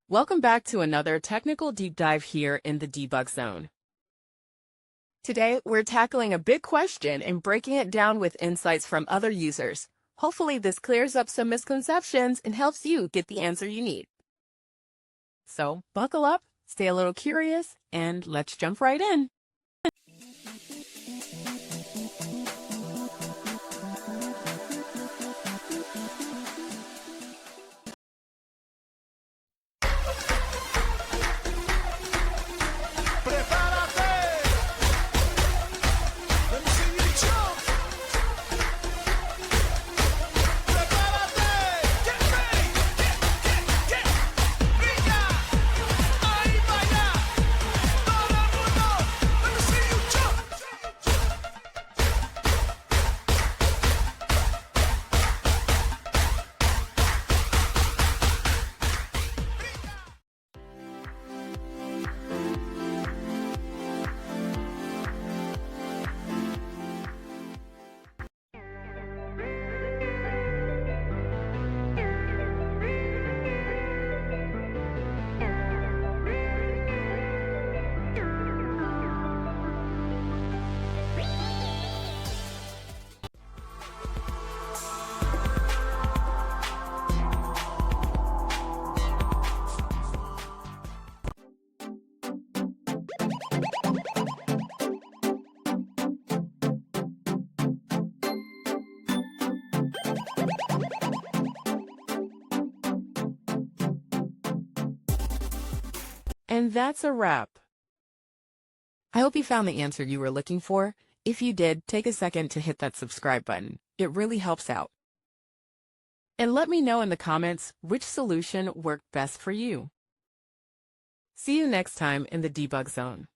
Welcome back to another technical deep dive here in the debug zone. Today, we're tackling a big question and breaking it down with insights from other users. Hopefully, this clears up some misconceptions and helps you get the answer you need. So, buckle up, stay a little curious, and let's jump right in. And that's a wrap. I hope you found the answer you were looking for. If you did, take a second to hit that subscribe button. It really helps out. And let me know in the comments which solution worked best for you. See you next time in the debug zone.